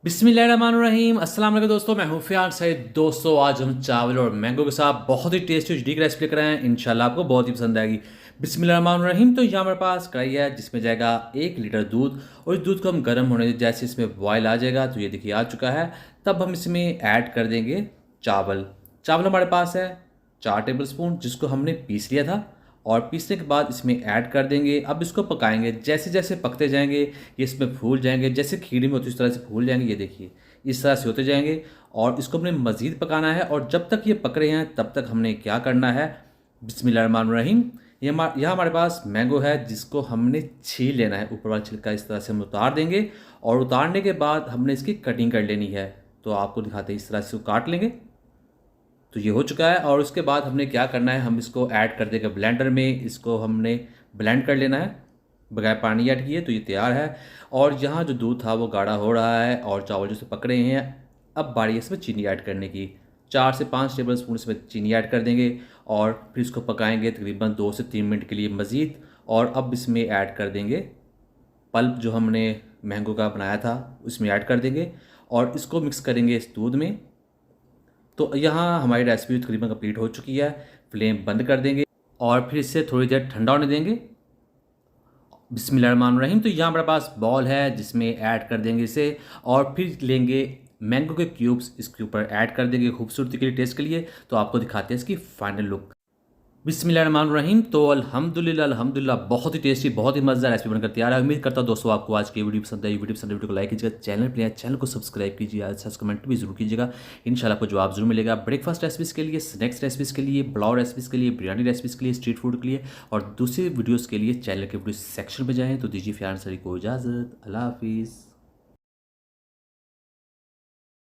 बिस्मिल्लाहिर्रहमानिर्रहीम। अस्सलाम वालेकुम दोस्तों, मैं हूं फ़ियान सईद। दोस्तों आज हम चावल और मैंगो के साथ बहुत ही टेस्टी यूनिक रेसिपी लेकर आए हैं। इंशाल्लाह आपको बहुत ही पसंद आएगी। बिस्मिल्लाहिर्रहमानिर्रहीम। तो यहाँ हमारे पास कढ़ाई है जिसमें जाएगा 1 लीटर दूध, और इस दूध को हम गर्म होने जैसे इसमें बॉयल आ जाएगा, तो ये देखिए आ चुका है। तब हम इसमें ऐड कर देंगे चावल। चावल हमारे पास है 4 टेबल स्पून, जिसको हमने पीस लिया था, और पीसने के बाद इसमें ऐड कर देंगे। अब इसको पकाएंगे, जैसे जैसे पकते जाएंगे ये इसमें फूल जाएंगे, जैसे खीरी में होती है उस तरह से फूल जाएंगे। ये देखिए इस तरह से होते जाएंगे, और इसको हमने मज़ीद पकाना है। और जब तक ये पक रहे हैं तब तक हमने क्या करना है, बिस्मिल्लाहिर्रहमानिर्रहीम। यहाँ हमारे पास मैंगो है जिसको हमने छील लेना है। ऊपर वाला छिलका इस तरह से हम उतार देंगे, और उतारने के बाद हमने इसकी कटिंग कर लेनी है। तो आपको दिखाते हैं, इस तरह से काट लेंगे। तो ये हो चुका है, और उसके बाद हमने क्या करना है, हम इसको ऐड कर देंगे ब्लेंडर में। इसको हमने ब्लेंड कर लेना है बगैर पानी ऐड किए। तो ये तैयार है, और यहाँ जो दूध था वो गाढ़ा हो रहा है, और चावल जो से पक रहे हैं। अब बारी है इसमें चीनी ऐड करने की। 4 से 5 टेबल स्पून इसमें चीनी ऐड कर देंगे, और फिर इसको पकाएंगे तकरीबन 2 से 3 मिनट के लिए मज़ीद। और अब इसमें ऐड कर देंगे पल्प जो हमने मैंगो का बनाया था, उसमें ऐड कर देंगे, और इसको मिक्स करेंगे इस दूध में। तो यहाँ हमारी रेसिपी तकरीबन कंप्लीट हो चुकी है। फ्लेम बंद कर देंगे, और फिर इसे थोड़ी देर ठंडा होने देंगे। बिस्मिल्लाहिर्रहमानिर्रहीम। तो यहाँ हमारे पास बॉल है जिसमें ऐड कर देंगे इसे, और फिर लेंगे मैंगो के क्यूब्स, इसके ऊपर ऐड कर देंगे खूबसूरती के लिए, टेस्ट के लिए। तो आपको दिखाते हैं इसकी फाइनल लुक। बिस्मिल्लाहिर्रहमानिर्रहीम। तो अल्हम्दुलिल्लाह अल्हम्दुलिल्लाह बहुत ही टेस्टी, बहुत ही मज़ेदार रेसिपी बनकर तैयार है। उम्मीद करता हूँ दोस्तों आपको आज की वीडियो पसंद आई। वीडियो को लाइक कीजिएगा, चैनल को सब्सक्राइब कीजिए, अच्छा कमेंट भी जरूर कीजिएगा। इंशाल्लाह आपको जवाब जरूर मिलेगा। ब्रेकफास्ट रेसिपीज़ के लिए, स्नैक्स रेसिपीज़ के लिए, पुलाव रेसिपीज़ के लिए, बिरयानी रेसिपीज़ के लिए, स्ट्रीट फूड के लिए, और दूसरी वीडियोज़ के लिए चैनल के वीडियो सेक्शन में जाएँ। तो दीजिए फ़ियान सर को इजाज़त। अल्लाह हाफिज़।